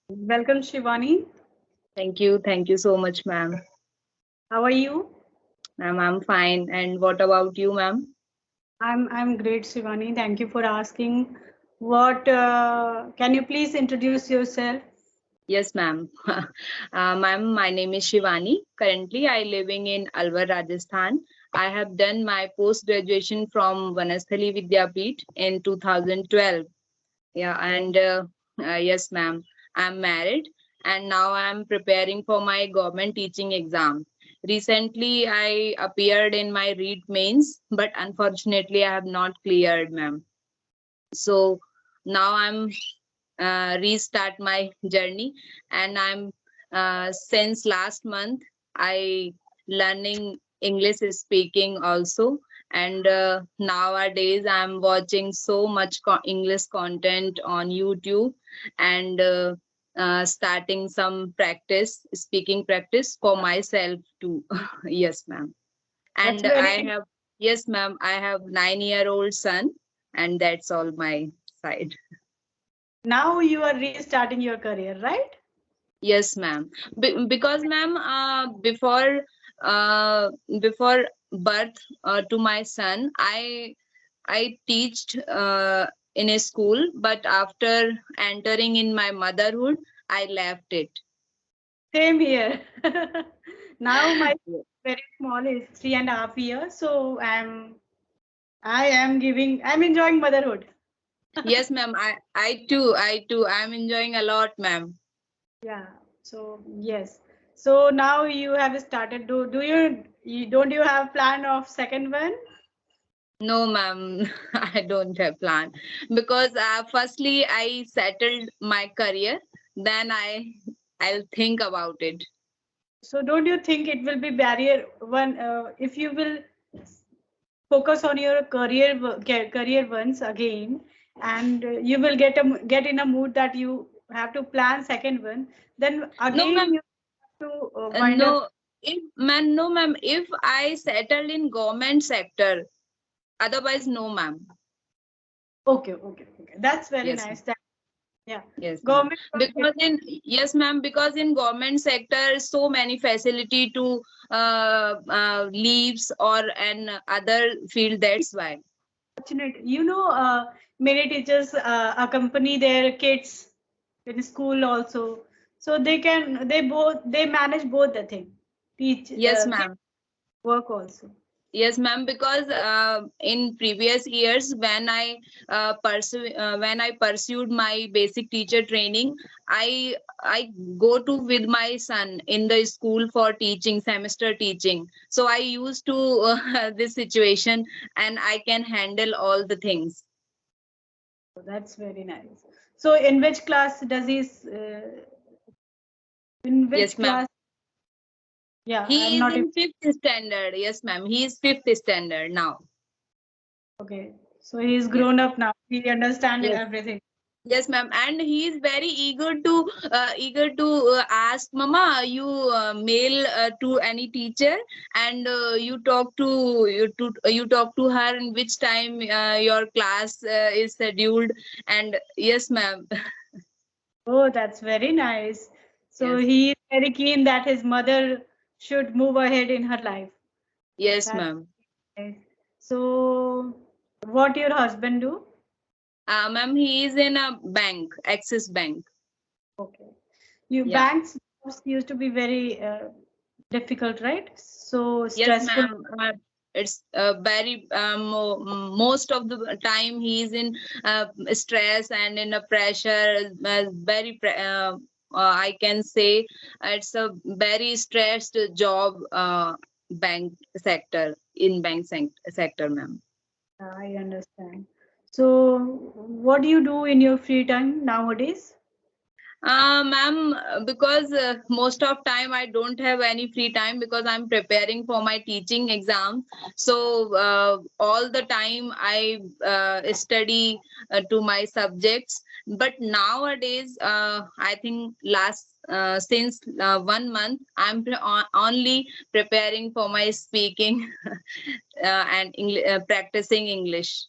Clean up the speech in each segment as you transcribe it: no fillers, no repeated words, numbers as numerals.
Welcome, Shivani. Thank you. Thank you so much, ma'am. How are you? Ma'am, I'm fine. And what about you, ma'am? I'm great, Shivani. Thank you for asking. What can you please introduce yourself? Yes, ma'am. Ma'am, my name is Shivani. Currently, I living in Alwar, Rajasthan. I have done my post graduation from Vanasthali Vidyapeeth in 2012. Yeah, and yes, ma'am. I'm married, and now I'm preparing for my government teaching exam. Recently, I appeared in my read mains, but unfortunately, I have not cleared, ma'am. So now I'm restart my journey, and I'm since last month I learning English speaking also. And nowadays I'm watching so much English content on YouTube, and starting some practice speaking practice for myself too. Yes, ma'am. That's And I very have, yes, ma'am, I have 9-year-old son, and that's all my side. now you are restarting your career, right? Yes, ma'am. Because, ma'am, uh, before birth to my son, I teached in a school, but after entering in my motherhood, I left it. Same here. Now my very small is 3.5 years, so I'm enjoying motherhood. Yes, ma'am. I too. I'm enjoying a lot, ma'am. Yeah. So yes. So now you have started. You don't you have plan of second one? No, ma'am, I don't have plan because firstly I settled my career, then I'll think about it. So don't you think it will be barrier one if you will focus on your career once again, and you will get in a mood that you have to plan second one, then No, again ma'am. you have to wind up. No, if ma'am, no, ma'am. If I settled in government sector, otherwise, no, ma'am. Okay, that's very Yes, nice. That yeah, yes, ma'am. government work is Because in yes, ma'am. Because in government sector, so many facility to leaves or an other field. That's why. fortunate. Many teachers accompany their kids in school also, so they manage both the thing, teach Yes, kids ma'am. work also. Yes, ma'am. Because in previous years, when I pursued my basic teacher training, I go to with my son in the school for teaching semester teaching. So I used to this situation, and I can handle all the things. So that's very nice. So in which class does he in Yes, which ma'am. class? Yeah, I'm He is not in fifth standard. Yes, ma'am. He is fifth standard now. okay. So he's Yes. grown up now. He understands Yes. everything. Yes, ma'am, and he is very eager to ask, Mama, you mail to any teacher, and you talk to her in which time your class is scheduled, and yes, ma'am. Oh, that's very nice. So Yes, he is very keen that his mother should move ahead in her life. yes, That's ma'am. nice. So what your husband do? Ma'am, he is in a bank, Axis Bank. Okay. You Yeah. banks used to be very difficult, right? So Yes, stressful. ma'am. It's very most of the time he's in stress and in a pressure. I can say it's a very stressed job. Bank sector in sector, ma'am. I understand. So, what do you do in your free time nowadays? Ma'am, because most of time I don't have any free time because I'm preparing for my teaching exam. So all the time I study to my subjects. But nowadays, I think last since 1 month, only preparing for my speaking and practicing English.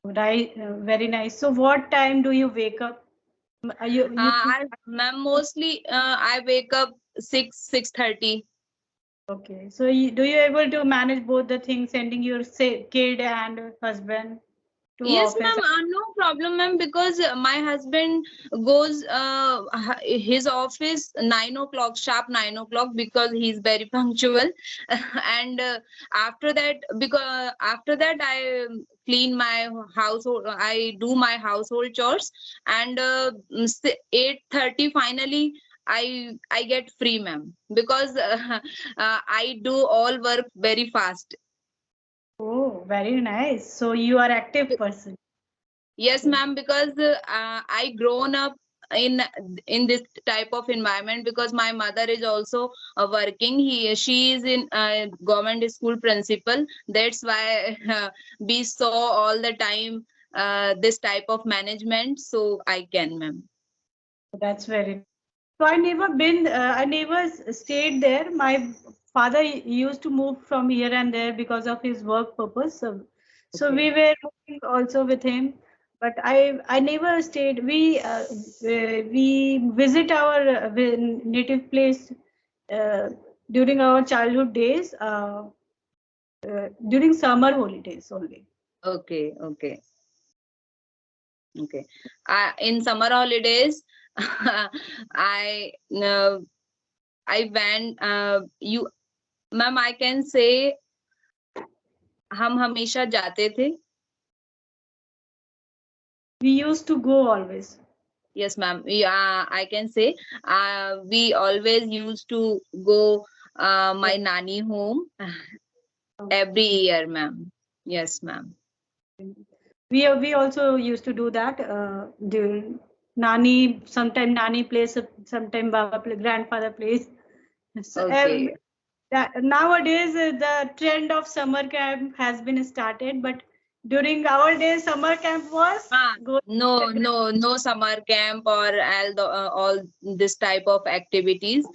Right, very nice. So, what time do you wake up? Ma'am, mostly I wake up 6:30. Okay, so do you able to manage both the things, sending your kid and husband to Yes, office? ma'am. No problem, ma'am. Because my husband goes his office 9 o'clock, sharp 9 o'clock, because he's very punctual. And after that, because after that, I clean my household. I do my household chores, and 8:30 finally. I get free, ma'am, because I do all work very fast. Oh, very nice. So you are active person. Yes, Okay. ma'am, because I grown up in this type of environment, because my mother is also working. She is in government school principal. That's why we saw all the time this type of management. So I can, ma'am. That's very. So I never stayed there. My father used to move from here and there because of his work purpose. So Okay. we were moving also with him, but I never stayed. We visit our native place uh, during our childhood days, during summer holidays only. Okay. Okay. Okay. In summer holidays, I I went. You, ma'am, I can say हम हमेशा जाते थे. We used to go always. Yes, ma'am. I can say we always used to go my nanny home every year, ma'am. Yes, ma'am. We also used to do that during nani. Sometime nani plays, sometime baba play, grandfather plays. So, Okay. nowadays the trend of summer camp has been started, but during our days summer camp was Ah, go. no summer camp or all this type of activities.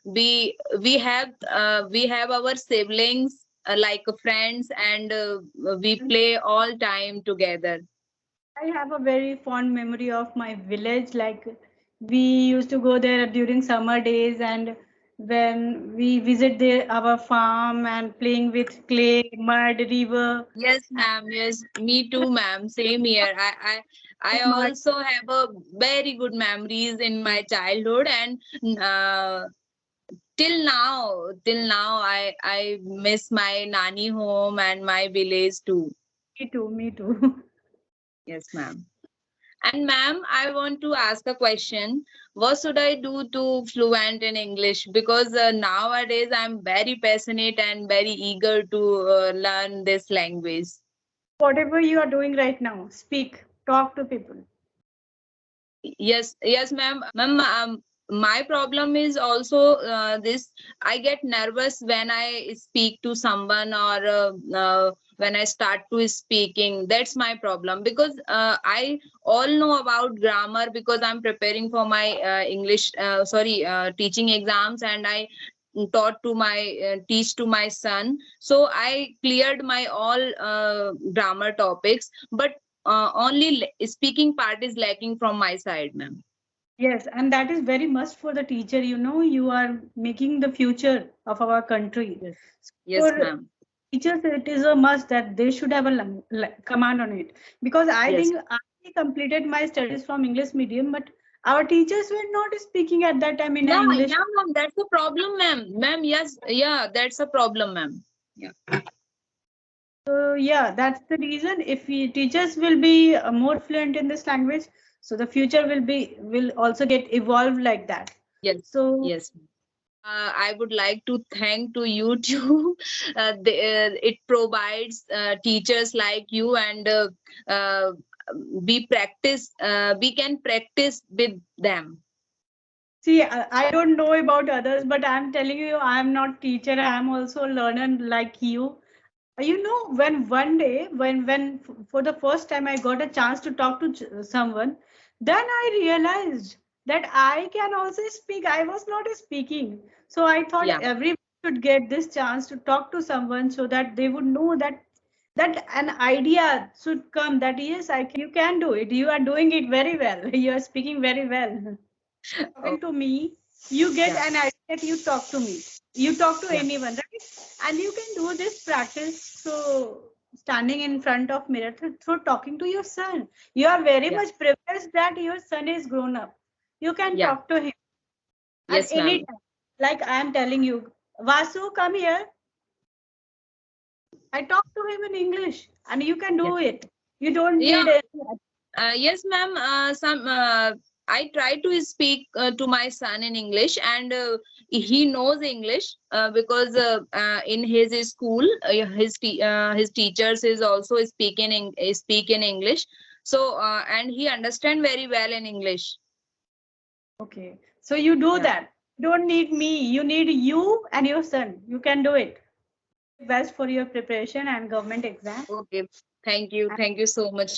We have our siblings like friends, and we play all time together. I have a very fond memory of my village. Like we used to go there during summer days, and when we visit our farm and playing with clay, mud, river, Yes, ma'am. Yes, me too, ma'am. Same here. I mud. also have a very good memories in my childhood, and uh, till now, I miss my nanny home and my village too. Me too. Me too. Yes, ma'am. And ma'am, I want to ask a question. What should I do to fluent in English? Because nowadays I'm very passionate and very eager to learn this language. Whatever you are doing right now, speak, talk to people. Yes, ma'am. Ma'am, my problem is also this. I get nervous when I speak to someone, or when I start to speaking. That's my problem, because I all know about grammar, because I'm preparing for my teaching exams, and I taught to my teach to my son. So I cleared my all grammar topics, but only speaking part is lacking from my side, ma'am. Yes, and that is very must for the teacher. You know, you are making the future of our country. Yes. Yes, For ma'am. teachers, it is a must that they should have a command on it. Because I Yes. think I completed my studies from English medium, but our teachers were not speaking at that time in a Yeah, English. yeah, ma'am. That's a problem, ma'am. Ma'am, yes, yeah, that's a problem, ma'am. Yeah. So yeah, that's the reason. If we, teachers will be more fluent in this language, so the future will also get evolved like that. Yes. So Yes. I would like to thank to you too. It provides teachers like you, and uh, we can practice with them. see, I don't know about others, but I'm telling you, I'm not teacher. I'm also a learner like you. You know, when one day, for the first time I got a chance to talk to someone, then I realized that I can also speak. I was not speaking, so I thought Yeah. everyone should get this chance to talk to someone so that they would know that that an idea should come that yes, you can do it. You are doing it very well. You are speaking very well. Oh, Talking to me, you get yeah, an idea that you talk to me. You talk to yeah, anyone, right? And you can do this practice. So standing in front of mirror through talking to your son. You are very yeah, much privileged that your son is grown up. You can yeah. talk to him at Yes, any ma'am. time. Like I am telling you, Vasu, come here. I talk to him in English, and you can Yeah, do it. You don't yeah. need any. Yes, ma'am. I try to speak to my son in English, and he knows English because in his school, his teachers is also speak in English. So and he understand very well in English. Okay, so you do Yeah. that. You don't need me. You need you and your son. You can do it. Best for your preparation and government exam. Okay. Thank you. Thank you so much,